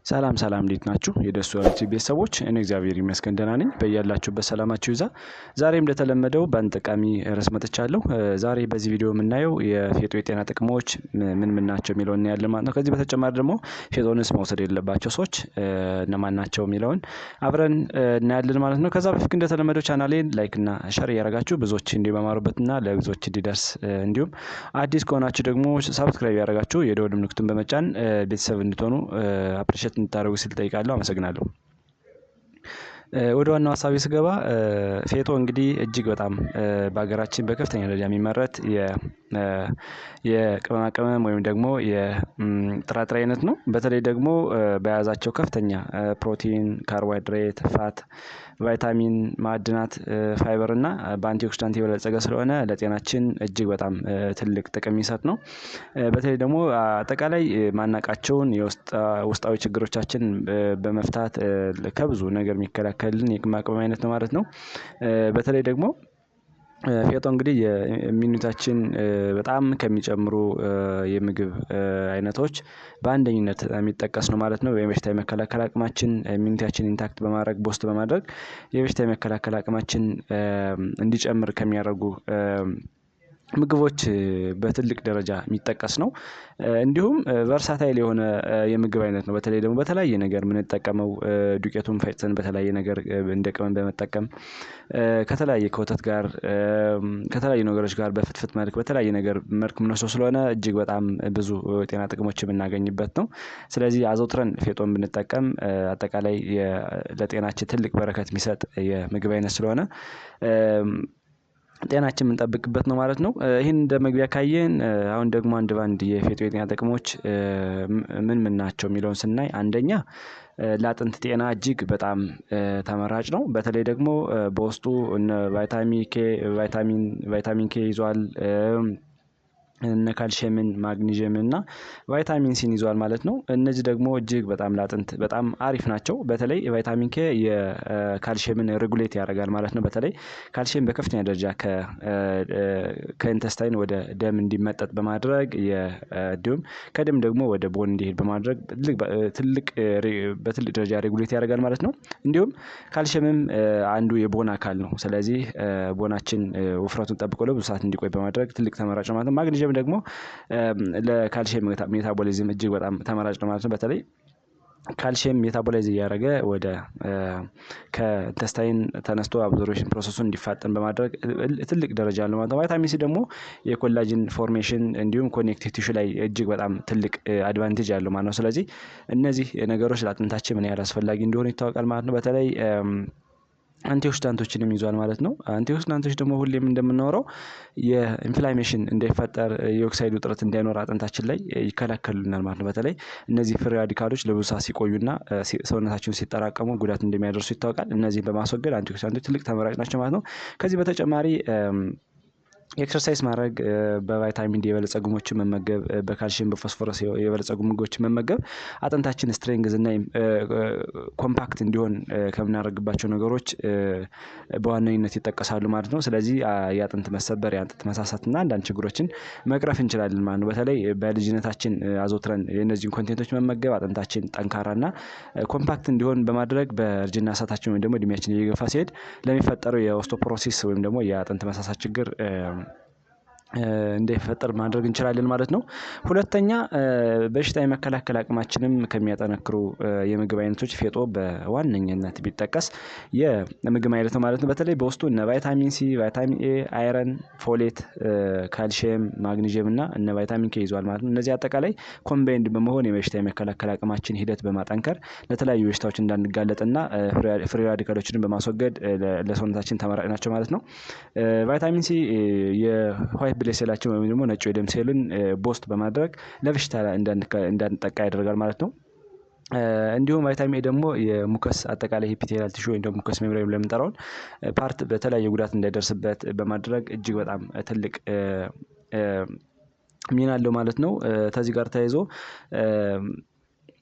ሰላም እንዴት ናችሁ? የደሱ ዩቲዩብ ቤተሰቦች እኔ እግዚአብሔር ይመስገን ደህና ነኝ። በያላችሁበት ሰላማችሁ ይዛ። ዛሬም እንደተለመደው በአንድ ጠቃሚ ርዕስ መጥቻለሁ። ዛሬ በዚህ ቪዲዮ የምናየው የፌጦ የጤና ጥቅሞች ምን ናቸው የሚለውን እናያለን ማለት ነው። ከዚህ በተጨማሪ ደግሞ ፌጦንስ መውሰድ የሌለባቸው ሰዎች እነማን ናቸው የሚለውን አብረን እናያለን ማለት ነው። ከዛ በፊት እንደተለመደው ቻናሌን ላይክ እና ሼር እያደረጋችሁ ብዙዎች እንዲማሩበትና ለብዙዎች እንዲደርስ እንዲሁም አዲስ ከሆናችሁ ደግሞ ሰብስክራይብ ያደረጋችሁ የደወል ምልክቱን በመጫን ቤተሰብ እንድትሆኑ አፕሪሼት እንድታደርጉ ስል ጠይቃለሁ። አመሰግናለሁ። ወደ ዋናው ሀሳቤ ስገባ ፌጦ እንግዲህ እጅግ በጣም በሀገራችን በከፍተኛ ደረጃ የሚመረት የቅመማ ቅመም ወይም ደግሞ የጥራጥሬ አይነት ነው። በተለይ ደግሞ በያዛቸው ከፍተኛ ፕሮቲን፣ ካርቦሃይድሬት፣ ፋት፣ ቫይታሚን፣ ማዕድናት፣ ፋይበር እና በአንቲኦክሲዳንት የበለጸገ ስለሆነ ለጤናችን እጅግ በጣም ትልቅ ጥቅም የሚሰጥ ነው። በተለይ ደግሞ አጠቃላይ ማናቃቸውን ውስጣዊ ችግሮቻችን በመፍታት ከብዙ ነገር የሚከላከልን የቅመማ ቅመም አይነት ነው ማለት ነው። በተለይ ደግሞ ፌጦ እንግዲህ የኢሚዩኒታችን በጣም ከሚጨምሩ የምግብ አይነቶች በአንደኝነት የሚጠቀስ ነው ማለት ነው። የበሽታ የመከላከል አቅማችን ኢሚዩኒቲያችን ኢንታክት በማድረግ ቦስት በማድረግ የበሽታ የመከላከል አቅማችን እንዲጨምር ከሚያደርጉ ምግቦች በትልቅ ደረጃ የሚጠቀስ ነው። እንዲሁም ቨርሳታይል የሆነ የምግብ አይነት ነው። በተለይ ደግሞ በተለያየ ነገር የምንጠቀመው ዱቄቱን ፈጭተን በተለያየ ነገር እንደ ቅመም በመጠቀም ከተለያየ ከወተት ጋር ከተለያዩ ነገሮች ጋር በፍትፍት መልክ በተለያየ ነገር መልክ የምንወስደው ስለሆነ እጅግ በጣም ብዙ ጤና ጥቅሞች የምናገኝበት ነው። ስለዚህ አዘውትረን ፌጦን ብንጠቀም አጠቃላይ ለጤናችን ትልቅ በረከት የሚሰጥ የምግብ አይነት ስለሆነ ጤናችን የምንጠብቅበት ነው ማለት ነው። ይህን እንደ መግቢያ ካየን አሁን ደግሞ አንድ ባንድ የፌጦ የጤና ጥቅሞች ምን ናቸው የሚለውን ስናይ አንደኛ ለአጥንት ጤና እጅግ በጣም ተመራጭ ነው። በተለይ ደግሞ በውስጡ እነ ቫይታሚን ኬ ይዟል፣ እነ ካልሽየምን፣ ማግኒዥየምን እና ቫይታሚን ሲን ይዟል ማለት ነው። እነዚህ ደግሞ እጅግ በጣም ለአጥንት በጣም አሪፍ ናቸው። በተለይ ቫይታሚን ኬ የካልሽየምን ሬጉሌት ያደርጋል ማለት ነው። በተለይ ካልሽየም በከፍተኛ ደረጃ ከኢንተስታይን ወደ ደም እንዲመጠጥ በማድረግ እንዲሁም ከደም ደግሞ ወደ ቦን እንዲሄድ በማድረግ በትልቅ ደረጃ ሬጉሌት ያደርጋል ማለት ነው። እንዲሁም ካልሽየምም አንዱ የቦን አካል ነው። ስለዚህ ቦናችን ውፍረቱን ጠብቆ ለብዙ ሰዓት እንዲቆይ በማድረግ ትልቅ ተመራጭ ነው ማለት ነው። ማግኒዥየም ደግሞ ለካልሽየም ሜታቦሊዝም እጅግ በጣም ተመራጭ ነው ማለት ነው። በተለይ ካልሽየም ሜታቦላይዝ እያደረገ ወደ ከኢንተስታይን ተነስቶ አብዞርፕሽን ፕሮሰሱን እንዲፋጠን በማድረግ ትልቅ ደረጃ አለው ማለት ነው። ቫይታሚን ሲ ደግሞ የኮላጅን ፎርሜሽን እንዲሁም ኮኔክቲቭ ቲሹ ላይ እጅግ በጣም ትልቅ አድቫንቴጅ አለው ማለት ነው። ስለዚህ እነዚህ ነገሮች ለአጥንታችን ምን ያህል አስፈላጊ እንደሆኑ ይታወቃል ማለት ነው። በተለይ አንቲኦክሲዳንቶችንም ይዟል ማለት ነው። አንቲኦክሲዳንቶች ደግሞ ሁሌም እንደምናወራው የኢንፍላሜሽን እንዳይፈጠር የኦክሳይድ ውጥረት እንዳይኖር አጥንታችን ላይ ይከላከሉልናል ማለት ነው። በተለይ እነዚህ ፍሪ ራዲካሎች ለብዙ ሰዓት ሲቆዩና ሰውነታችን ሲጠራቀሙ ጉዳት እንደሚያደርሱ ይታወቃል። እነዚህን በማስወገድ አንቲኦክሲዳንቶች ትልቅ ተመራጭ ናቸው ማለት ነው። ከዚህ በተጨማሪ ኤክሰርሳይዝ ማድረግ፣ በቫይታሚን ዲ የበለጸጉ ምግቦችን መመገብ፣ በካልሽየም በፎስፎረስ የበለጸጉ ምግቦችን መመገብ አጥንታችን ስትሬንግዝ እና ኮምፓክት እንዲሆን ከምናደርግባቸው ነገሮች በዋነኝነት ይጠቀሳሉ ማለት ነው። ስለዚህ የአጥንት መሰበር፣ የአጥንት መሳሳት እና አንዳንድ ችግሮችን መቅረፍ እንችላለን ማለት ነው። በተለይ በልጅነታችን አዘውትረን የእነዚህን ኮንቴንቶች መመገብ አጥንታችን ጠንካራና ኮምፓክት እንዲሆን በማድረግ በእርጅና ሰዓታችን ወይም ደግሞ እድሜያችን እየገፋ ሲሄድ ለሚፈጠረው የኦስቶፖሮሲስ ወይም ደግሞ የአጥንት መሳሳት ችግር እንዳይፈጠር ማድረግ እንችላለን ማለት ነው። ሁለተኛ በሽታ የመከላከል አቅማችንም ከሚያጠነክሩ የምግብ አይነቶች ፌጦ በዋነኝነት ቢጠቀስ የምግብ አይነት ነው ማለት ነው። በተለይ በውስጡ እነ ቫይታሚን ሲ፣ ቫይታሚን ኤ፣ አይረን፣ ፎሌት፣ ካልሽየም፣ ማግኒዥየም እና እነ ቫይታሚን ኬ ይዟል ማለት ነው። እነዚህ አጠቃላይ ኮምባይንድ በመሆን የበሽታ የመከላከል አቅማችን ሂደት በማጠንከር ለተለያዩ በሽታዎች እንዳንጋለጥና ፍሪ ራዲካሎችን በማስወገድ ለሰውነታችን ተመራጭ ናቸው ማለት ነው። ቫይታሚን ሲ የዋይት ብለድ ሴላችን ወይም ደግሞ ነጭ የደም ሴልን ቦስት በማድረግ ለበሽታ እንዳንጠቃ ያደርጋል ማለት ነው። እንዲሁም ቫይታሚን ኤ ደግሞ የሙከስ አጠቃላይ ኤፒቴሊያል ቲሹ ወይም ደግሞ ሙከስ ሜምብሬን ለምንጠራውን ፓርት በተለያየ ጉዳት እንዳይደርስበት በማድረግ እጅግ በጣም ትልቅ ሚና አለው ማለት ነው። ከዚህ ጋር ተያይዞ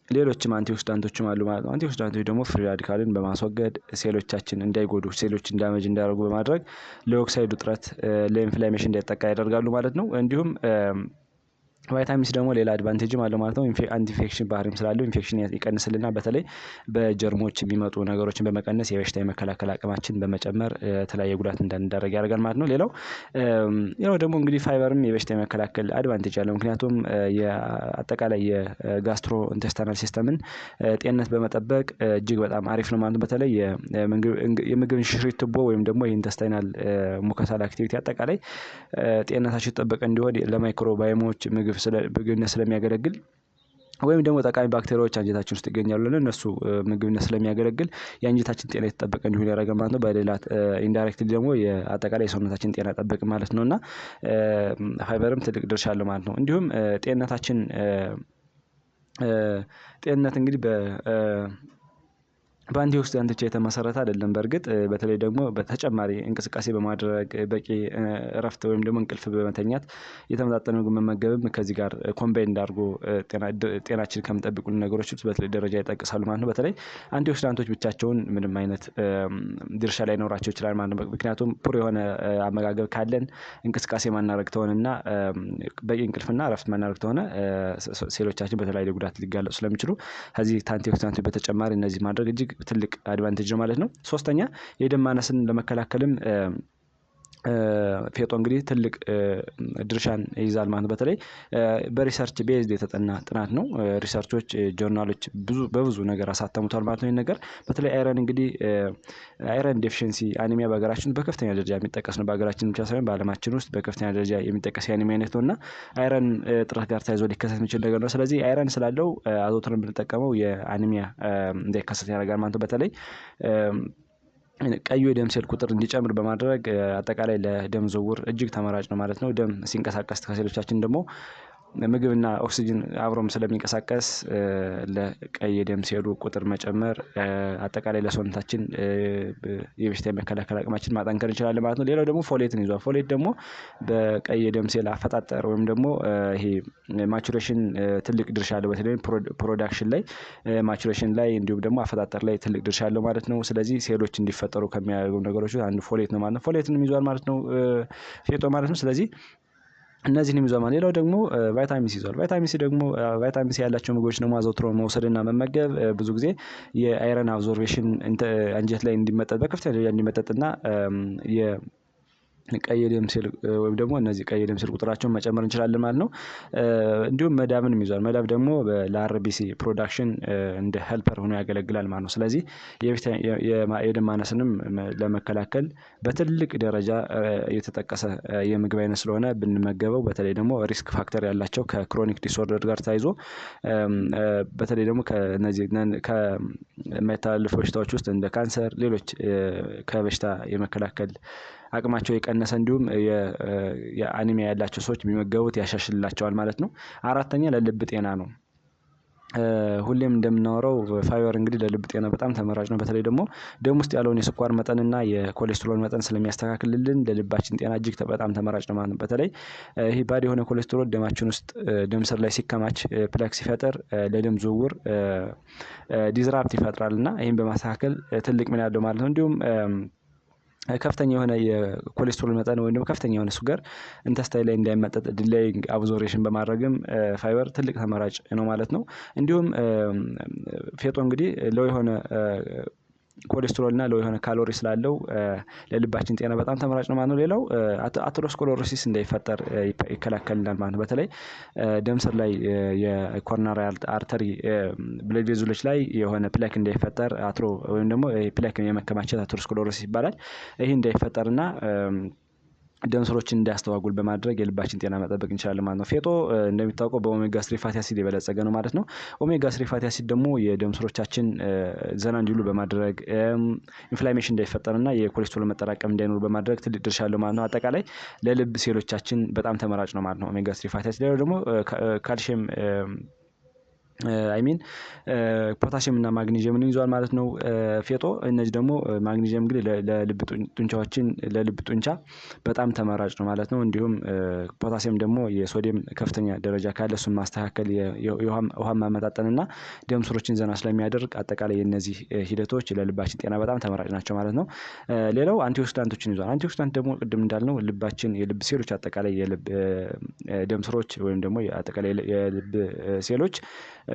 ሌሎችም አንቲኦክሲዳንቶችም አሉ ማለት ነው። አንቲኦክሲዳንቶች ደግሞ ፍሪ ራዲካልን በማስወገድ ሴሎቻችን እንዳይጎዱ ሴሎችን ዳሜጅ እንዳያደርጉ በማድረግ ለኦክሳይድ ውጥረት ለኢንፍላሜሽን እንዳይጠቃ ያደርጋሉ ማለት ነው። እንዲሁም ቫይታሚን ሲ ደግሞ ሌላ አድቫንቴጅም አለው ማለት ነው። አንቲ ኢንፌክሽን ባህሪም ስላለው ኢንፌክሽን ይቀንስልና በተለይ በጀርሞች የሚመጡ ነገሮችን በመቀነስ የበሽታ የመከላከል አቅማችን በመጨመር የተለያየ ጉዳት እንዳንዳረግ ያደርጋል ማለት ነው። ሌላው ደግሞ እንግዲህ ፋይበርም የበሽታ የመከላከል አድቫንቴጅ አለው። ምክንያቱም የአጠቃላይ የጋስትሮ ኢንተስታይናል ሲስተምን ጤንነት በመጠበቅ እጅግ በጣም አሪፍ ነው ማለት ነው። በተለይ የምግብ እንሽርት ቱቦ ወይም ደግሞ የኢንተስታይናል ሙከሳል አክቲቪቲ አጠቃላይ ጤንነታችን የተጠበቀ እንዲሆን ለማይክሮባዮሞች ምግብነት ስለሚያገለግል ወይም ደግሞ ጠቃሚ ባክቴሪያዎች አንጀታችን ውስጥ ይገኛሉ እነሱ ምግብነት ስለሚያገለግል የአንጀታችን ጤና የተጠበቀ እንዲሆን ያደርጋል ማለት ነው። በሌላ ኢንዳይሬክትሊ ደግሞ የአጠቃላይ የሰውነታችን ጤና ጠበቅ ማለት ነውና ፋይበርም ትልቅ ድርሻ አለው ማለት ነው። እንዲሁም ጤንነት እንግዲህ በአንቲኦክሲዳንት ብቻ የተመሰረተ አይደለም። በእርግጥ በተለይ ደግሞ በተጨማሪ እንቅስቃሴ በማድረግ በቂ እረፍት ወይም ደግሞ እንቅልፍ በመተኛት የተመጣጠነ ምግብ መመገብም ከዚህ ጋር ኮምባይንድ አድርጎ ጤናችን ከሚጠብቁልን ነገሮች ውስጥ በተለይ ደረጃ ይጠቅሳሉ ማለት ነው። በተለይ አንቲኦክሲዳንቶች ብቻቸውን ምንም አይነት ድርሻ ላይኖራቸው ይችላል ማለት ነው። ምክንያቱም ፑር የሆነ አመጋገብ ካለን እንቅስቃሴ ማናረግ ተሆነና በቂ እንቅልፍና እረፍት ማናረግ ተሆነ ሴሎቻችን በተለያየ ጉዳት ሊጋለጡ ስለሚችሉ ከዚህ አንቲኦክሲዳንቶች በተጨማሪ እነዚህ ማድረግ እጅግ ትልቅ አድቫንቴጅ ነው ማለት ነው። ሶስተኛ የደም ማነስን ለመከላከልም ፌጦ እንግዲህ ትልቅ ድርሻን ይይዛል ማለት ነው። በተለይ በሪሰርች ቤዝድ የተጠና ጥናት ነው። ሪሰርቾች ጆርናሎች በብዙ ነገር አሳተሙታል ማለት ነው። ይሄን ነገር በተለይ አይረን እንግዲህ አይረን ዴፊሺየንሲ አኒሚያ በሀገራችን በከፍተኛ ደረጃ የሚጠቀስ ነው። በሀገራችን ብቻ ሳይሆን በዓለማችን ውስጥ በከፍተኛ ደረጃ የሚጠቀስ የአኒሚያ አይነት ነውና አይረን እጥረት ጋር ተያይዞ ሊከሰት የሚችል ነገር ነው። ስለዚህ አይረን ስላለው አዘውትረን ብንጠቀመው የአኒሚያ እንዳይከሰት ያደርጋል ማለት ነው። በተለይ ቀዩ የደም ሴል ቁጥር እንዲጨምር በማድረግ አጠቃላይ ለደም ዝውውር እጅግ ተመራጭ ነው ማለት ነው። ደም ሲንቀሳቀስ ከሴሎቻችን ደግሞ ምግብና ኦክሲጅን አብሮም ስለሚንቀሳቀስ ለቀይ የደም ሴሉ ቁጥር መጨመር አጠቃላይ ለሰውነታችን የበሽታ የመከላከል አቅማችን ማጠንከር እንችላለን ማለት ነው። ሌላው ደግሞ ፎሌትን ይዟል። ፎሌት ደግሞ በቀይ የደም ሴል አፈጣጠር ወይም ደግሞ ይሄ ማቹሬሽን ትልቅ ድርሻ አለው። በተለይ ፕሮዳክሽን ላይ ማቹሬሽን ላይ እንዲሁም ደግሞ አፈጣጠር ላይ ትልቅ ድርሻ አለው ማለት ነው። ስለዚህ ሴሎች እንዲፈጠሩ ከሚያደርጉ ነገሮች አንዱ ፎሌት ነው ማለት ነው። ፎሌትንም ይዟል ማለት ነው ፌጦ ማለት ነው። ስለዚህ እነዚህን ይዟል ማለት ነው። ሌላው ደግሞ ቫይታሚን ሲ ይዟል። ቫይታሚን ሲ ደግሞ ቫይታሚን ሲ ያላቸው ምግቦች ደግሞ አዘውትሮ መውሰድና መመገብ ብዙ ጊዜ የአይረን አብዞርቤሽን አንጀት ላይ እንዲመጠጥ በከፍተኛ ደረጃ እንዲመጠጥና ቀይ የደም ሴል ወይም ደግሞ እነዚህ ቀይ የደም ሴል ቁጥራቸውን መጨመር እንችላለን ማለት ነው። እንዲሁም መዳብንም ይዟል። መዳብ ደግሞ ለአርቢሲ ፕሮዳክሽን እንደ ሄልፐር ሆኖ ያገለግላል ማለት ነው። ስለዚህ የደም ማነስንም ለመከላከል በትልቅ ደረጃ የተጠቀሰ የምግብ አይነት ስለሆነ ብንመገበው በተለይ ደግሞ ሪስክ ፋክተር ያላቸው ከክሮኒክ ዲስኦርደር ጋር ተያይዞ በተለይ ደግሞ ከነዚህ ከማይተላለፉ በሽታዎች ውስጥ እንደ ካንሰር ሌሎች ከበሽታ የመከላከል አቅማቸው የቀነሰ እንዲሁም የአኒሚያ ያላቸው ሰዎች ቢመገቡት ያሻሽልላቸዋል ማለት ነው። አራተኛ ለልብ ጤና ነው። ሁሌም እንደምናወራው ፋይበር እንግዲህ ለልብ ጤና በጣም ተመራጭ ነው። በተለይ ደግሞ ደም ውስጥ ያለውን የስኳር መጠንና የኮሌስትሮል መጠን ስለሚያስተካክልልን ለልባችን ጤና እጅግ በጣም ተመራጭ ነው ማለት ነው። በተለይ ይሄ ባድ የሆነ ኮሌስትሮል ደማችን ውስጥ ደም ስር ላይ ሲከማች ፕላክ ሲፈጠር ለደም ዝውውር ዲዝራፕት ይፈጥራልና ይሄን በማስተካከል ትልቅ ሚና ያለው ማለት ነው። እንዲሁም ከፍተኛ የሆነ የኮሌስትሮል መጠን ወይም ደግሞ ከፍተኛ የሆነ ሱገር ኢንተስታይን ላይ እንዳይመጠጥ ዲሌይንግ አብዞርቤሽን በማድረግም ፋይበር ትልቅ ተመራጭ ነው ማለት ነው። እንዲሁም ፌጦ እንግዲህ ለው የሆነ ኮሌስትሮል እና ለው የሆነ ካሎሪ ስላለው ለልባችን ጤና በጣም ተመራጭ ነው ማለት ነው። ሌላው አተሮስክለሮሲስ እንዳይፈጠር ይከላከልናል ማለት ነው። በተለይ ደም ስር ላይ የኮሮናሪ አርተሪ ብለድ ቬዝሎች ላይ የሆነ ፕላክ እንዳይፈጠር ወይም ደግሞ ፕላክ የመከማቸት አተሮስክለሮሲስ ይባላል። ይሄ እንዳይፈጠርና ደም ስሮችን እንዳያስተዋጉል በማድረግ የልባችን ጤና መጠበቅ እንችላለን ማለት ነው። ፌጦ እንደሚታወቀው በኦሜጋ 3 ፋቲ አሲድ የበለጸገ ነው ማለት ነው። ኦሜጋ 3 ፋቲ አሲድ ደግሞ የደም ስሮቻችን ዘና እንዲሉ በማድረግ ኢንፍላሜሽን እንዳይፈጠርና የኮሌስትሮል መጠራቀም እንዳይኖር በማድረግ ትልቅ ድርሻ አለው ማለት ነው። አጠቃላይ ለልብ ሴሎቻችን በጣም ተመራጭ ነው ማለት ነው ኦሜጋ 3 ፋቲ አሲድ። ሌላው ደግሞ ካልሲየም አይሚን ፖታሲየም እና ማግኒዥየምን ይዟል ማለት ነው ፌጦ። እነዚህ ደግሞ ማግኒዥየም እንግዲህ ለልብ ጡንቻዎችን ለልብ ጡንቻ በጣም ተመራጭ ነው ማለት ነው። እንዲሁም ፖታሲየም ደግሞ የሶዲየም ከፍተኛ ደረጃ ካለ እሱን ማስተካከል የውሃ ማመጣጠንና ደም ስሮችን ዘና ስለሚያደርግ አጠቃላይ የነዚህ ሂደቶች ለልባችን ጤና በጣም ተመራጭ ናቸው ማለት ነው። ሌላው አንቲኦክሲዳንቶችን ይዟል። አንቲኦክሲዳንት ደግሞ ቅድም እንዳልነው ልባችን የልብ ሴሎች አጠቃላይ የልብ ደም ስሮች ወይም ደግሞ አጠቃላይ የልብ ሴሎች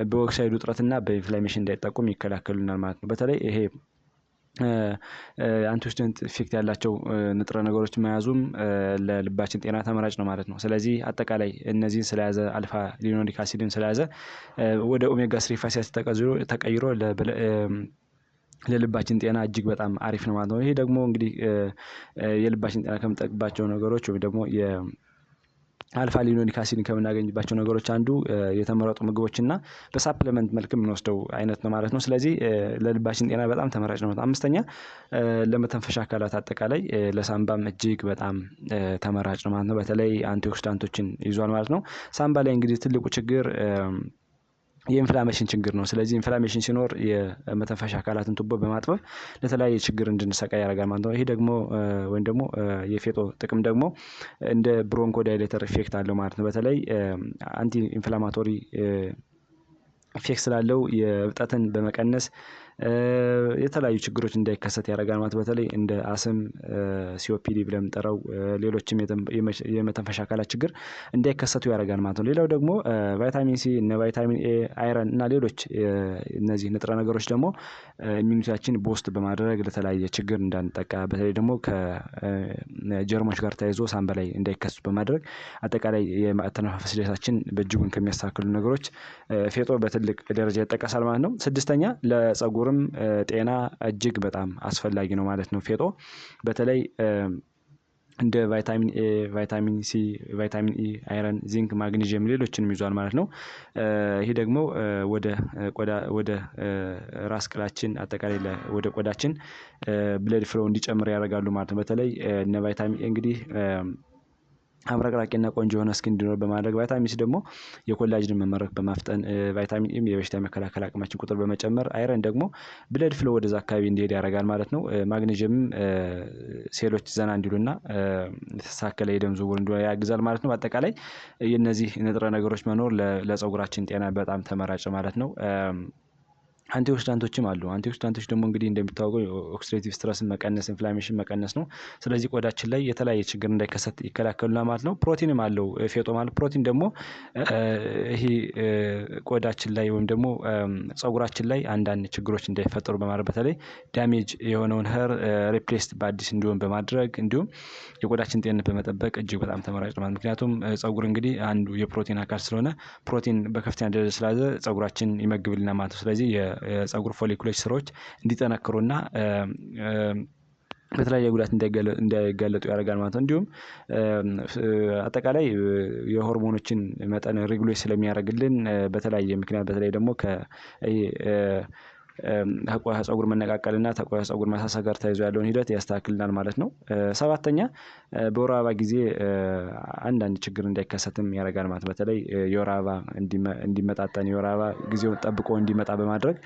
በኦክሳይድ ውጥረትና በኢንፍላሜሽን እንዳይጠቁም ይከላከሉናል ማለት ነው። በተለይ ይሄ አንቲኦክሲደንት ኢፌክት ያላቸው ንጥረ ነገሮች መያዙም ለልባችን ጤና ተመራጭ ነው ማለት ነው። ስለዚህ አጠቃላይ እነዚህን ስለያዘ አልፋ ሊኖሊክ አሲድን ስለያዘ ወደ ኦሜጋ 3 ፋቲ አሲድ ተቀይሮ ለልባችን ጤና እጅግ በጣም አሪፍ ነው ማለት ነው። ይሄ ደግሞ እንግዲህ የልባችን ጤና ከምንጠቅባቸው ነገሮች ወይም ደግሞ አልፋ ሊኖሊክ አሲድን ከምናገኝባቸው ነገሮች አንዱ የተመረጡ ምግቦችና በሳፕሊመንት መልክ የምንወስደው አይነት ነው ማለት ነው። ስለዚህ ለልባችን ጤና በጣም ተመራጭ ነው። አምስተኛ ለመተንፈሻ አካላት አጠቃላይ ለሳምባም እጅግ በጣም ተመራጭ ነው ማለት ነው። በተለይ አንቲኦክሲዳንቶችን ይዟል ማለት ነው። ሳምባ ላይ እንግዲህ ትልቁ ችግር የኢንፍላሜሽን ችግር ነው። ስለዚህ ኢንፍላሜሽን ሲኖር የመተንፈሻ አካላትን ቱቦ በማጥበብ ለተለያየ ችግር እንድንሰቃይ ያደርጋል ማለት ነው። ይሄ ደግሞ ወይም ደግሞ የፌጦ ጥቅም ደግሞ እንደ ብሮንኮ ዳይሌተር ኢፌክት አለው ማለት ነው። በተለይ አንቲ ኢንፍላማቶሪ ኢፌክት ስላለው የእብጠትን በመቀነስ የተለያዩ ችግሮች እንዳይከሰት ያደርጋል ማለት በተለይ እንደ አስም ሲኦፒዲ ብለን የምንጠራው ሌሎችም የመተንፈሻ አካላት ችግር እንዳይከሰቱ ያደርጋል ማለት ነው። ሌላው ደግሞ ቫይታሚን ሲ እነ ቫይታሚን ኤ አይረን እና ሌሎች እነዚህ ንጥረ ነገሮች ደግሞ ኢሚዩኒቲያችን ቦስት በማድረግ ለተለያየ ችግር እንዳንጠቃ በተለይ ደግሞ ከጀርሞች ጋር ተያይዞ ሳምባ ላይ እንዳይከሰቱ በማድረግ አጠቃላይ የአተነፋፈስ ሂደታችን በእጅጉን ከሚያስተካክሉ ነገሮች ፌጦ በትልቅ ደረጃ ይጠቀሳል ማለት ነው። ስድስተኛ ለፀጉርም ጤና እጅግ በጣም አስፈላጊ ነው ማለት ነው። ፌጦ በተለይ እንደ ቫይታሚን ኤ ቫይታሚን ሲ ቫይታሚን ኢ አይረን ዚንክ ማግኒዥየም ሌሎችንም ይዟል ማለት ነው። ይሄ ደግሞ ወደ ራስ ቅላችን አጠቃላይ ወደ ቆዳችን ብለድ ፍሎ እንዲጨምር ያደርጋሉ ማለት ነው። በተለይ እነ ቫይታሚን ኤ እንግዲህ አብረቅራቂና ቆንጆ የሆነ ስኪን እንዲኖር በማድረግ ቫይታሚን ሲ ደግሞ የኮላጅን መመረት በማፍጠን ቫይታሚን ኢም የበሽታ መከላከል አቅማችን ቁጥር በመጨመር አይረን ደግሞ ብለድ ፍሎ ወደዛ አካባቢ እንዲሄድ ያደርጋል ማለት ነው። ማግኔዥየም ሴሎች ዘና እንዲሉና የተሳከለ የደም ዝውውር እንዲሆን ያግዛል ማለት ነው። በአጠቃላይ የነዚህ ንጥረ ነገሮች መኖር ለፀጉራችን ጤና በጣም ተመራጭ ማለት ነው። አንቲኦክሲዳንቶችም አሉ። አንቲኦክሲዳንቶች ደግሞ እንግዲህ እንደሚታወቀው ኦክሲዴቲቭ ስትረስን መቀነስ ኢንፍላሜሽን መቀነስ ነው። ስለዚህ ቆዳችን ላይ የተለያየ ችግር እንዳይከሰት ይከላከሉናል ማለት ነው። ፕሮቲንም አለው ፌጦ ማለት ፕሮቲን ደግሞ ይሄ ቆዳችን ላይ ወይም ደግሞ ፀጉራችን ላይ አንዳንድ ችግሮች እንዳይፈጠሩ በማድረግ በተለይ ዳሜጅ የሆነውን ሄር ሪፕሌስድ በአዲስ እንዲሆን በማድረግ እንዲሁም የቆዳችን ጤንነት በመጠበቅ እጅግ በጣም ተመራጭ ነው። ምክንያቱም ፀጉር እንግዲህ አንዱ የፕሮቲን አካል ስለሆነ ፕሮቲን በከፍተኛ ደረጃ ስላለ ፀጉራችን ይመግብልናል ማለት ነው። ስለዚህ የፀጉር ፎሊኩሎች ስራዎች እንዲጠነክሩና በተለያየ ጉዳት እንዳይጋለጡ ያደርጋል ማለት ነው። እንዲሁም አጠቃላይ የሆርሞኖችን መጠን ሬጉሌት ስለሚያደርግልን በተለያየ ምክንያት በተለይ ደግሞ ከፀጉር መነቃቀልና ከፀጉር መሳሳት ጋር ተያይዞ ያለውን ሂደት ያስተካክልናል ማለት ነው። ሰባተኛ በወር አበባ ጊዜ አንዳንድ ችግር እንዳይከሰትም ያደርጋል ማለት በተለይ የወር አበባ እንዲመጣጠን የወር አበባ ጊዜውን ጠብቆ እንዲመጣ በማድረግ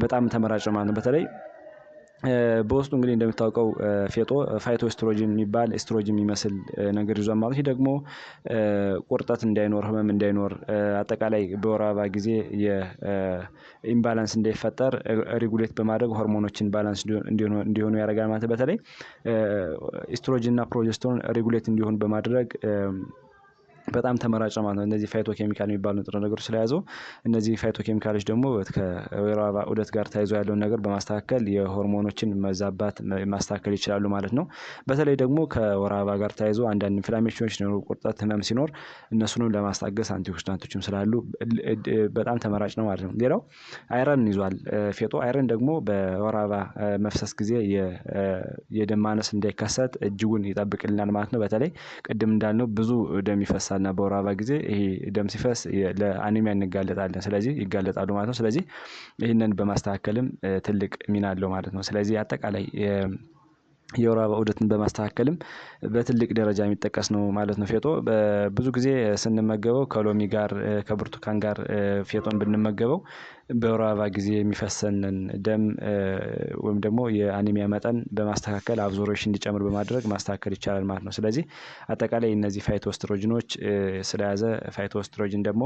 በጣም ተመራጭ ነው ማለት ነው። በተለይ በውስጡ እንግዲህ እንደምታውቀው ፌጦ ፋይቶ ኤስትሮጂን የሚባል ኤስትሮጂን የሚመስል ነገር ይዟል ማለት ይሄ ደግሞ ቁርጠት እንዳይኖር ህመም እንዳይኖር አጠቃላይ በወር አበባ ጊዜ የኢምባላንስ እንዳይፈጠር ሬጉሌት በማድረግ ሆርሞኖችን ባላንስ እንዲሆኑ ያደርጋል ማለት በተለይ ኤስትሮጂን እና ፕሮጀስትሮን ሬጉሌት እንዲሆኑ በማድረግ በጣም ተመራጭ ማለት ነው። እነዚህ ፋይቶ ኬሚካል የሚባሉ ንጥረ ነገሮች ስለያዙ እነዚህ ፋይቶ ኬሚካሎች ደግሞ ከወር አበባ ዑደት ጋር ተያይዞ ያለውን ነገር በማስተካከል የሆርሞኖችን መዛባት ማስተካከል ይችላሉ ማለት ነው። በተለይ ደግሞ ከወር አበባ ጋር ተያይዞ አንዳንድ ኢንፍላሜሽኖች ሲኖሩ ቁርጠት ህመም ሲኖር እነሱንም ለማስታገስ አንቲኦክሲዳንቶችም ስላሉ በጣም ተመራጭ ነው ማለት ነው። ሌላው አይረን ይዟል ፌጦ። አይረን ደግሞ በወር አበባ መፍሰስ ጊዜ የደም ማነስ እንዳይከሰት እጅጉን ይጠብቅልናል ማለት ነው። በተለይ ቅድም እንዳልነው ብዙ ደም ይፈሳልና በወር አበባ ጊዜ ይሄ ደም ሲፈስ ለአኒሚያ እንጋለጣለን። ስለዚህ ይጋለጣሉ ማለት ነው። ስለዚህ ይህንን በማስተካከልም ትልቅ ሚና አለው ማለት ነው። ስለዚህ አጠቃላይ የወር አበባ ዑደትን በማስተካከልም በትልቅ ደረጃ የሚጠቀስ ነው ማለት ነው። ፌጦ ብዙ ጊዜ ስንመገበው ከሎሚ ጋር ከብርቱካን ጋር ፌጦን ብንመገበው በወር አበባ ጊዜ የሚፈሰንን ደም ወይም ደግሞ የአኒሚያ መጠን በማስተካከል አብዞርፕሽን እንዲጨምር በማድረግ ማስተካከል ይቻላል ማለት ነው። ስለዚህ አጠቃላይ እነዚህ ፋይቶስትሮጅኖች ስለያዘ ፋይቶስትሮጅን ደግሞ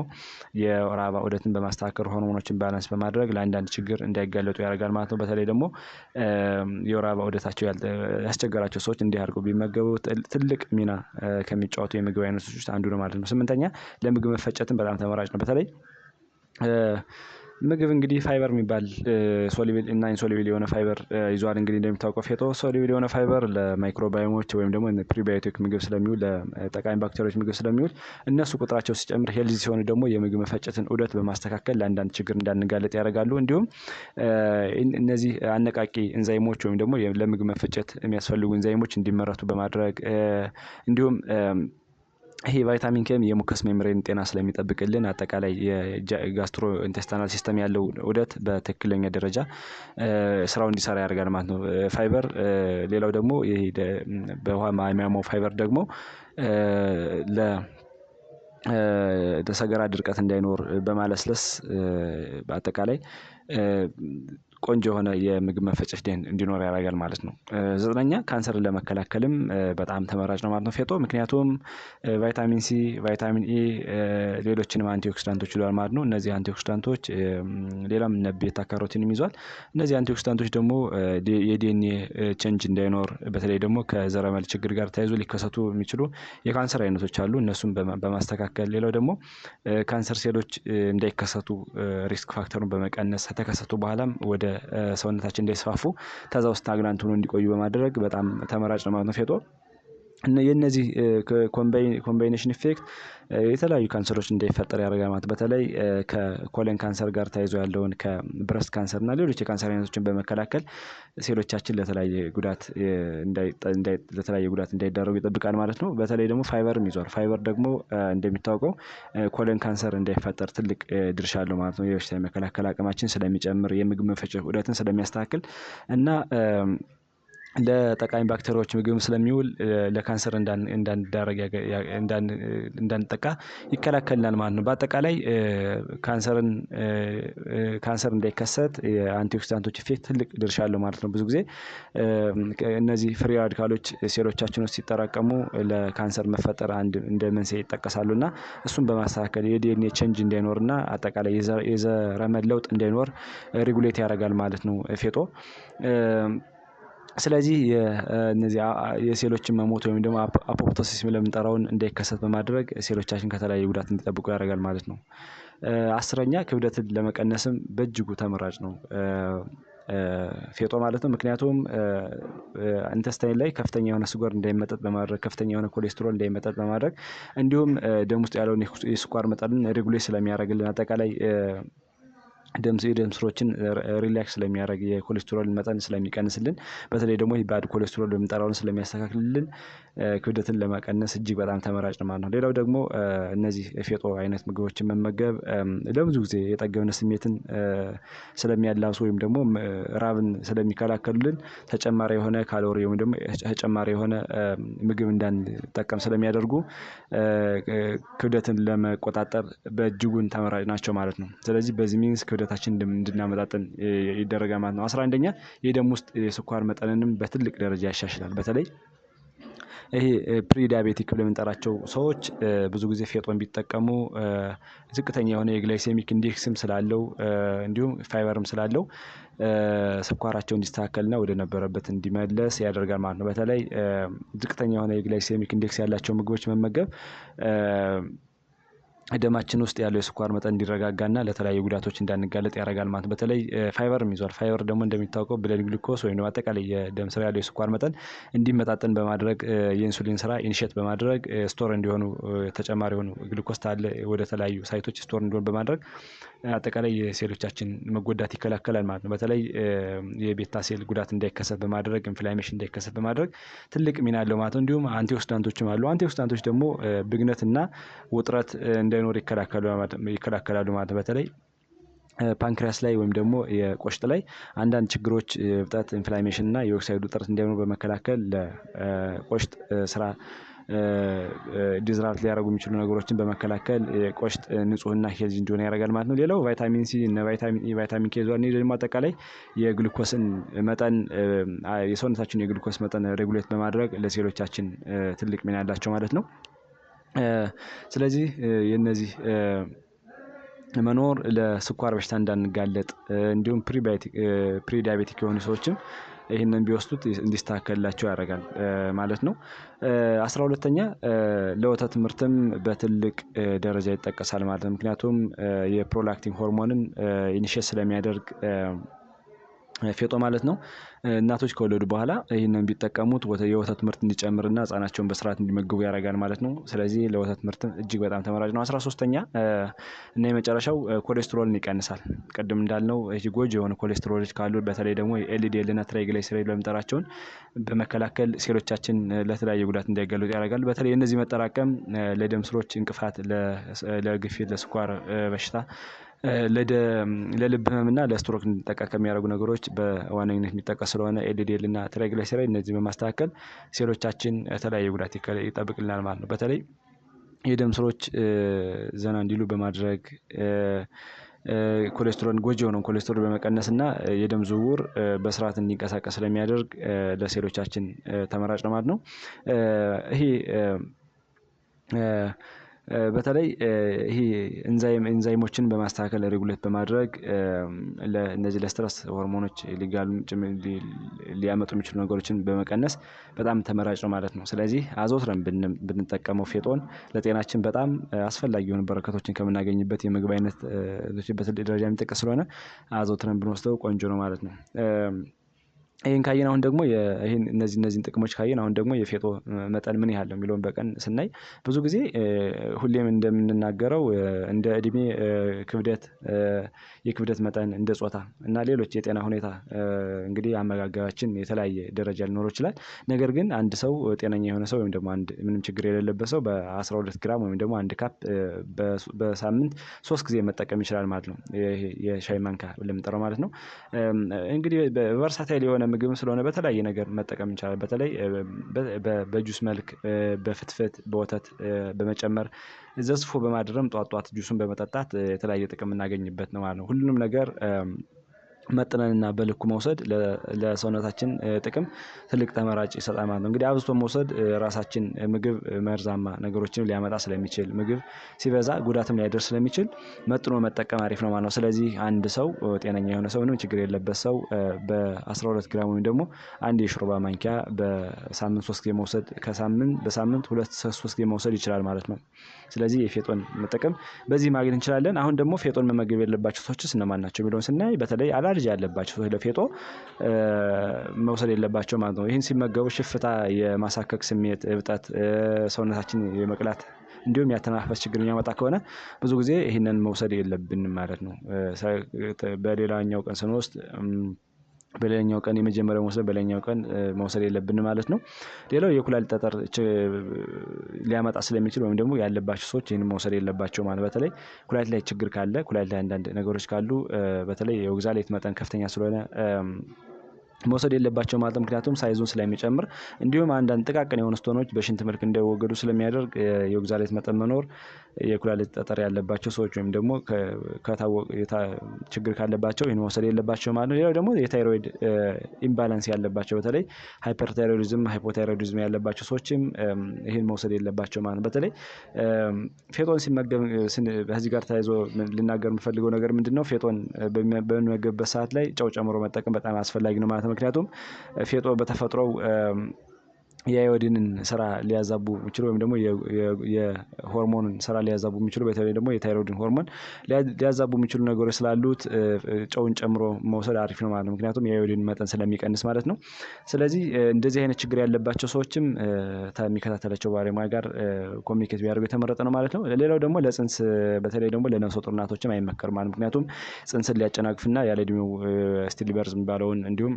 የወር አበባ ዑደትን በማስተካከል ሆርሞኖችን ባላንስ በማድረግ ለአንዳንድ ችግር እንዳይጋለጡ ያደርጋል ማለት ነው። በተለይ ደግሞ የወር አበባ ዑደታቸው ያስቸገራቸው ሰዎች እንዲህ አድርገው ቢመገቡ ትልቅ ሚና ከሚጫወቱ የምግብ አይነቶች ውስጥ አንዱ ነው ማለት ነው። ስምንተኛ ለምግብ መፈጨትም በጣም ተመራጭ ነው። በተለይ ምግብ እንግዲህ ፋይበር የሚባል ሶሉብል እና ኢንሶሉብል የሆነ ፋይበር ይዟል። እንግዲህ እንደሚታወቀው ፌጦ ሶሉብል የሆነ ፋይበር ለማይክሮባዮሞች ወይም ደግሞ ፕሪባዮቲክ ምግብ ስለሚውል ለጠቃሚ ባክቴሪያዎች ምግብ ስለሚውል እነሱ ቁጥራቸው ሲጨምር ሄልዚ ሲሆኑ ደግሞ የምግብ መፈጨትን ዑደት በማስተካከል ለአንዳንድ ችግር እንዳንጋለጥ ያደርጋሉ። እንዲሁም እነዚህ አነቃቂ ኢንዛይሞች ወይም ደግሞ ለምግብ መፈጨት የሚያስፈልጉ ኢንዛይሞች እንዲመረቱ በማድረግ እንዲሁም ይሄ ቫይታሚን ኬም የሙከስ ሜምብሬን ጤና ስለሚጠብቅልን አጠቃላይ የጋስትሮ ኢንቴስታይናል ሲስተም ያለው ዑደት በትክክለኛ ደረጃ ስራውን እንዲሰራ ያደርጋል ማለት ነው። ፋይበር ሌላው ደግሞ ይሄ በውሃ የሚያመው ፋይበር ደግሞ ለሰገራ ድርቀት እንዳይኖር በማለስለስ በአጠቃላይ ቆንጆ የሆነ የምግብ መፈጨት ሂደት እንዲኖር ያደርጋል ማለት ነው። ዘጠነኛ ካንሰርን ለመከላከልም በጣም ተመራጭ ነው ማለት ነው ፌጦ። ምክንያቱም ቫይታሚን ሲ፣ ቫይታሚን ኤ ሌሎችንም አንቲኦክሲዳንቶች ይዟል ማለት ነው። እነዚህ አንቲኦክሲዳንቶች ሌላም እነ ቤታ ካሮቲንም ይዟል። እነዚህ አንቲኦክሲዳንቶች ደግሞ የዲኤንኤ ቼንጅ እንዳይኖር በተለይ ደግሞ ከዘረመል ችግር ጋር ተያይዞ ሊከሰቱ የሚችሉ የካንሰር አይነቶች አሉ። እነሱም በማስተካከል ሌላው ደግሞ ካንሰር ሴሎች እንዳይከሰቱ ሪስክ ፋክተሩን በመቀነስ ከተከሰቱ በኋላም ወደ ሰውነታችን እንዳይስፋፉ ከዛ ውስጥ ስታግናንት ሆኖ እንዲቆዩ በማድረግ በጣም ተመራጭ ነው ማለት ነው ፌጦ። የነዚህ ኮምባይኔሽን ኢፌክት የተለያዩ ካንሰሮች እንዳይፈጠር ያደርጋል ማለት በተለይ ከኮለን ካንሰር ጋር ተያይዞ ያለውን ከብረስት ካንሰር እና ሌሎች የካንሰር አይነቶችን በመከላከል ሴሎቻችን ለተለያየ ጉዳት እንዳይዳረጉ ይጠብቃል ማለት ነው። በተለይ ደግሞ ፋይበርም ይዟል። ፋይበር ደግሞ እንደሚታወቀው ኮለን ካንሰር እንዳይፈጠር ትልቅ ድርሻ አለው ማለት ነው። የበሽታ የመከላከል አቅማችን ስለሚጨምር የምግብ መፈጨት ዑደትን ስለሚያስተካክል እና ለጠቃሚ ባክቴሪያዎች ምግብ ስለሚውል ለካንሰር እንዳንጠቃ ይከላከልናል ማለት ነው። በአጠቃላይ ካንሰር እንዳይከሰት የአንቲኦክሲዳንቶች ኢፌክት ትልቅ ድርሻ አለው ማለት ነው። ብዙ ጊዜ እነዚህ ፍሪ ራዲካሎች ሴሎቻችን ውስጥ ሲጠራቀሙ ለካንሰር መፈጠር እንደ መንስኤ ይጠቀሳሉ እና እሱን በማስተካከል የዲኤንኤ ቼንጅ እንዳይኖርና አጠቃላይ የዘረመል ለውጥ እንዳይኖር ሬጉሌት ያደርጋል ማለት ነው ፌጦ። ስለዚህ እነዚህ የሴሎችን መሞት ወይም ደግሞ አፖፕቶሲስ ብለን የምንጠራውን እንዳይከሰት በማድረግ ሴሎቻችን ከተለያየ ጉዳት እንዲጠብቁ ያደርጋል ማለት ነው። አስረኛ ክብደትን ለመቀነስም በእጅጉ ተመራጭ ነው ፌጦ ማለት ነው። ምክንያቱም ኢንተስታይን ላይ ከፍተኛ የሆነ ስኳር እንዳይመጠጥ በማድረግ ከፍተኛ የሆነ ኮሌስትሮል እንዳይመጠጥ በማድረግ እንዲሁም ደም ውስጥ ያለውን የስኳር መጠንን ሬጉሌት ስለሚያደርግልን አጠቃላይ የደም ስሮችን ሪላክስ ስለሚያደርግ የኮሌስትሮል መጠን ስለሚቀንስልን በተለይ ደግሞ ባድ ኮሌስትሮል የምንጠራውን ስለሚያስተካክልልን ክብደትን ለመቀነስ እጅግ በጣም ተመራጭ ነው ማለት ነው። ሌላው ደግሞ እነዚህ ፌጦ አይነት ምግቦችን መመገብ ለብዙ ጊዜ የጠገብነት ስሜትን ስለሚያላብሱ ወይም ደግሞ ራብን ስለሚከላከሉልን ተጨማሪ የሆነ ካሎሪ ወይም ደግሞ ተጨማሪ የሆነ ምግብ እንዳንጠቀም ስለሚያደርጉ ክብደትን ለመቆጣጠር በእጅጉን ተመራጭ ናቸው ማለት ነው። ስለዚህ በዚህ ሚንስ ክብደታችን እንድናመጣጥን ይደረጋል ማለት ነው። 11ኛ የደም ውስጥ የስኳር መጠንንም በትልቅ ደረጃ ያሻሽላል። በተለይ ይሄ ፕሪ ዳያቤቲክ ብለን የምንጠራቸው ሰዎች ብዙ ጊዜ ፌጦን ቢጠቀሙ ዝቅተኛ የሆነ የግላይሴሚክ ኢንዴክስም ስላለው እንዲሁም ፋይበርም ስላለው ስኳራቸው እንዲስተካከልና ወደ ነበረበት እንዲመለስ ያደርጋል ማለት ነው። በተለይ ዝቅተኛ የሆነ የግላይሴሚክ ኢንዴክስ ያላቸው ምግቦች መመገብ ደማችን ውስጥ ያለው የስኳር መጠን እንዲረጋጋና ለተለያዩ ጉዳቶች እንዳንጋለጥ ያደርጋል ማለት ነው። በተለይ ፋይበርም ይዟል። ፋይበር ደግሞ እንደሚታወቀው ብለድ ግሉኮስ ወይም ደግሞ አጠቃላይ የደም ስር ያለው የስኳር መጠን እንዲመጣጠን በማድረግ የኢንሱሊን ስራ ኢኒሼት በማድረግ ስቶር እንዲሆኑ ተጨማሪ የሆኑ ግሉኮስ ወደ ተለያዩ ሳይቶች ስቶር እንዲሆን በማድረግ አጠቃላይ የሴሎቻችን መጎዳት ይከላከላል ማለት ነው። በተለይ የቤታ ሴል ጉዳት እንዳይከሰት በማድረግ ኢንፍላሜሽን እንዳይከሰት በማድረግ ትልቅ ሚና አለው ማለት ነው። እንዲሁም አንቲኦክሲዳንቶችም አሉ። አንቲኦክሲዳንቶች ደግሞ ብግነትና ውጥረት እንዳይኖር ይከላከላሉ ማለት ነው። በተለይ ፓንክሪያስ ላይ ወይም ደግሞ የቆሽት ላይ አንዳንድ ችግሮች እብጠት፣ ኢንፍላሜሽን እና የኦክሳይድ ውጥረት እንዳይኖር በመከላከል ለቆሽት ስራ ዲዝራፕት ሊያደርጉ የሚችሉ ነገሮችን በመከላከል ቆሽት ንጹህና ሄልዚ እንዲሆን ያደርጋል ማለት ነው። ሌላው ቫይታሚን ሲ እና ቫይታሚን ኢ፣ ቫይታሚን ኬ ዟን ደግሞ አጠቃላይ የግሉኮስን መጠን የሰውነታችን የግሉኮስ መጠን ሬጉሌት በማድረግ ለሴሎቻችን ትልቅ ሚና ያላቸው ማለት ነው። ስለዚህ የነዚህ መኖር ለስኳር በሽታ እንዳንጋለጥ እንዲሁም ፕሪ ዳያቤቲክ የሆኑ ሰዎችም ይህንን ቢወስዱት እንዲስተካከልላቸው ያደርጋል ማለት ነው። 12ኛ ለወተት ምርትም በትልቅ ደረጃ ይጠቀሳል ማለት ነው። ምክንያቱም የፕሮላክቲን ሆርሞንን ኢኒሼት ስለሚያደርግ ፌጦ ማለት ነው። እናቶች ከወለዱ በኋላ ይህንን ቢጠቀሙት የወተት ምርት እንዲጨምርና ህጻናቸውን በስርዓት እንዲመገቡ ያደርጋል ማለት ነው። ስለዚህ ለወተት ምርት እጅግ በጣም ተመራጭ ነው። 13ኛ እና የመጨረሻው ኮሌስትሮልን ይቀንሳል። ቅድም እንዳልነው ጎጂ የሆኑ ኮሌስትሮሎች ካሉ በተለይ ደግሞ ኤልዲኤል እና ትራይግሊሰራይድ በመጠራቸውን በመከላከል ሴሎቻችን ለተለያየ ጉዳት እንዳይጋለጡ ያደርጋል። በተለይ እነዚህ መጠራቀም ለደም ስሮች እንቅፋት፣ ለግፊት፣ ለስኳር በሽታ፣ ለልብ ህመምና ለስትሮክ እንዲጠቃ ከሚያደርጉ ነገሮች በዋነኝነት የሚጠቀስ ስለሆነ ኤልዲኤል እና ትራይግሊሰራይድ እነዚህ በማስተካከል ሴሎቻችን የተለያየ ጉዳት ይጠብቅልናል ማለት ነው። በተለይ የደም ስሮች ዘና እንዲሉ በማድረግ ኮሌስትሮል ጎጂ የሆነውን ኮሌስትሮል በመቀነስ እና የደም ዝውውር በስርዓት እንዲንቀሳቀስ ስለሚያደርግ ለሴሎቻችን ተመራጭ ነው ማለት ነው። ይሄ በተለይ ይሄ ኤንዛይሞችን በማስተካከል ሬጉሌት በማድረግ ለእነዚህ ለስትረስ ሆርሞኖች ሊያመጡ የሚችሉ ነገሮችን በመቀነስ በጣም ተመራጭ ነው ማለት ነው። ስለዚህ አዘውትረን ብንጠቀመው ፌጦን ለጤናችን በጣም አስፈላጊ የሆኑ በረከቶችን ከምናገኝበት የምግብ አይነት በትልቅ ደረጃ የሚጠቀስ ስለሆነ አዘውትረን ብንወስደው ቆንጆ ነው ማለት ነው። ይሄን ካየን አሁን ደግሞ እነዚህን ጥቅሞች ካየን አሁን ደግሞ የፌጦ መጠን ምን ያህል ነው የሚለውን በቀን ስናይ ብዙ ጊዜ ሁሌም እንደምንናገረው እንደ እድሜ፣ ክብደት፣ የክብደት መጠን፣ እንደ ጾታ እና ሌሎች የጤና ሁኔታ እንግዲህ አመጋገባችን የተለያየ ደረጃ ሊኖረው ይችላል። ነገር ግን አንድ ሰው ጤነኛ የሆነ ሰው ወይም ደግሞ ምንም ችግር የሌለበት ሰው በ12 ግራም ወይም ደግሞ 1 ካፕ በሳምንት 3 ጊዜ መጠቀም ይችላል ማለት ነው። የሻይ ማንኪያ ለምንጠራው ማለት ነው። እንግዲህ ቨርሳታይል የሆነ ምግብ ስለሆነ በተለያየ ነገር መጠቀም እንችላለን። በተለይ በጁስ መልክ፣ በፍትፍት፣ በወተት በመጨመር ዘዝፎ በማድረም ጧት ጁሱን በመጠጣት የተለያየ ጥቅም እናገኝበት ነው ማለት ነው። ሁሉንም ነገር መጥነንና በልኩ መውሰድ ለሰውነታችን ጥቅም ትልቅ ተመራጭ ይሰጣል ማለት ነው። እንግዲህ አብዝቶ መውሰድ ራሳችን ምግብ መርዛማ ነገሮችን ሊያመጣ ስለሚችል ምግብ ሲበዛ ጉዳትም ሊያደርስ ስለሚችል መጥኖ መጠቀም አሪፍ ነው ማለት ነው። ስለዚህ አንድ ሰው ጤነኛ የሆነ ሰው ምንም ችግር የለበት ሰው በ12 ግራም ወይም ደግሞ አንድ የሾርባ ማንኪያ በሳምንት 3 ጊዜ መውሰድ በሳምንት 2-3 ጊዜ መውሰድ ይችላል ማለት ነው። ስለዚህ የፌጦን መጠቀም በዚህ ማግኘት እንችላለን። አሁን ደግሞ ፌጦን መመገብ የለባቸው ሰዎችስ እነማን ናቸው የሚለውን ስናይ በተለይ አለርጂ ያለባቸው ሰዎች ለፌጦ መውሰድ የለባቸው ማለት ነው። ይህን ሲመገቡ ሽፍታ፣ የማሳከክ ስሜት፣ እብጠት፣ ሰውነታችን የመቅላት እንዲሁም ያተነፋፈስ ችግር የሚያመጣ ከሆነ ብዙ ጊዜ ይህንን መውሰድ የለብንም ማለት ነው። በሌላኛው ቀን ስንወስድ በሌላኛው ቀን የመጀመሪያው መውሰድ በሌላኛው ቀን መውሰድ የለብንም ማለት ነው። ሌላው የኩላሊት ጠጠር ሊያመጣ ስለሚችል ወይም ደግሞ ያለባቸው ሰዎች ይህንን መውሰድ የለባቸው ማለት በተለይ ኩላሊት ላይ ችግር ካለ ኩላሊት ላይ አንዳንድ ነገሮች ካሉ በተለይ የኦግዛሌት መጠን ከፍተኛ ስለሆነ መውሰድ የለባቸው ማለት ነው። ምክንያቱም ሳይዙን ስለሚጨምር እንዲሁም አንዳንድ ጥቃቅን የሆኑ ስቶኖች በሽንት መልክ እንዳይወገዱ ስለሚያደርግ የኦግዛሌት መጠን መኖር የኩላሊት ጠጠር ያለባቸው ሰዎች ወይም ደግሞ ችግር ካለባቸው ይህን መውሰድ የለባቸው ማለት ነው። ሌላው ደግሞ የታይሮይድ ኢምባላንስ ያለባቸው በተለይ ሃይፐርታይሮይዲዝም፣ ሃይፖታይሮይዲዝም ያለባቸው ሰዎችም ይህን መውሰድ የለባቸው ማለት ነው። በተለይ ፌጦን ሲመገብ ከዚህ ጋር ተያይዞ ልናገር የምፈልገው ነገር ምንድነው? ፌጦን በምንመገብበት ሰዓት ላይ ጨው ጨምሮ መጠቀም በጣም አስፈላጊ ነው ማለት ነው። ምክንያቱም ፌጦ በተፈጥሮው የአዮዲንን ስራ ሊያዛቡ የሚችሉ ወይም ደግሞ የሆርሞንን ስራ ሊያዛቡ የሚችሉ በተለይ ደግሞ የታይሮይድን ሆርሞን ሊያዛቡ የሚችሉ ነገሮች ስላሉት ጨውን ጨምሮ መውሰድ አሪፍ ነው ማለት ነው። ምክንያቱም የአዮዲን መጠን ስለሚቀንስ ማለት ነው። ስለዚህ እንደዚህ አይነት ችግር ያለባቸው ሰዎችም ከሚከታተላቸው ባለሙያ ጋር ኮሚኒኬት ቢያደርጉ የተመረጠ ነው ማለት ነው። ሌላው ደግሞ ለጽንስ በተለይ ደግሞ ለነፍሰ ጡር እናቶችም አይመከርም ማለት ምክንያቱም ጽንስን ሊያጨናግፍና ያለ እድሜው ስቲልበርዝ የሚባለውን እንዲሁም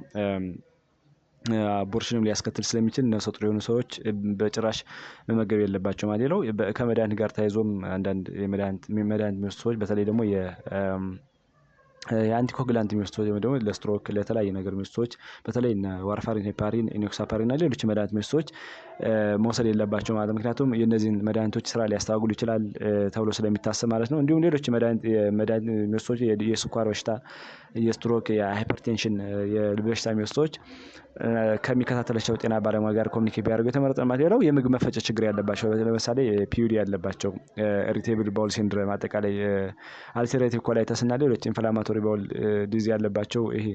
አቦርሽንም ሊያስከትል ስለሚችል ነፍሰ ጡር የሆኑ ሰዎች በጭራሽ መመገብ የለባቸው ማለት ነው። ከመድኃኒት ጋር ተያይዞም አንዳንድ የመድኃኒት የሚወስዱ ሰዎች በተለይ ደግሞ የአንቲኮግላንት የሚወስዱ ወይም ደግሞ ለስትሮክ ለተለያዩ ነገር የሚወስዱ በተለይ እነ ዋርፋሪን፣ ሄፓሪን፣ ኢኖክሳፓሪን እና ሌሎች መድኃኒት የሚወስዱ መውሰድ የለባቸው ማለት ምክንያቱም የነዚህን መድኃኒቶች ስራ ሊያስተጓጉል ይችላል ተብሎ ስለሚታሰብ ማለት ነው። እንዲሁም ሌሎች መድኃኒት የሚወስዱ የስኳር በሽታ፣ የስትሮክ፣ የሃይፐርቴንሽን የልብ በሽታ የሚወስዱ ከሚከታተላቸው ጤና ባለሙያ ጋር ኮሚኒኬት ቢያደርጉ የተመረጠ ማለት ነው። የምግብ መፈጨት ችግር ያለባቸው ለምሳሌ ፒዩዲ ያለባቸው፣ ኢሪቴብል ባውል ሲንድሮም፣ አጠቃላይ አልሰሬቲቭ ኮላይተስ እና ሌሎች ኢንፍላማቶሪ ባውል ዲዝ ያለባቸው ይሄ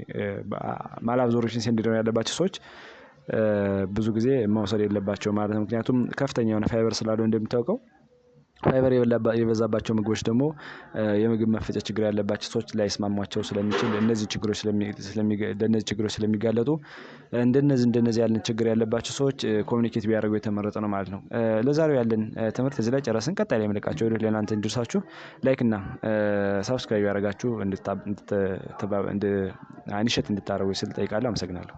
ማልአብዞርፕሽን ሲንድሮም ያለባቸው ሰዎች ብዙ ጊዜ መውሰድ የለባቸው ማለት ነው። ምክንያቱም ከፍተኛ የሆነ ፋይበር ስላለው እንደምታውቀው ፋይበር የበዛባቸው ምግቦች ደግሞ የምግብ መፈጨት ችግር ያለባቸው ሰዎች ላይስማሟቸው ስለሚችል ለነዚህ ችግሮች ስለሚጋለጡ እንደነዚህ ያለን ችግር ያለባቸው ሰዎች ኮሚኒኬት ቢያደርጉ የተመረጠ ነው ማለት ነው። ለዛሬው ያለን ትምህርት እዚህ ላይ ጨረስን። ቀጣይ ላይ መልካቸው ለእናንተ እንዲደርሳችሁ ላይክ እና ሰብስክራይብ ያደርጋችሁ እንድታረጉ ስል ጠይቃለሁ። አመሰግናለሁ።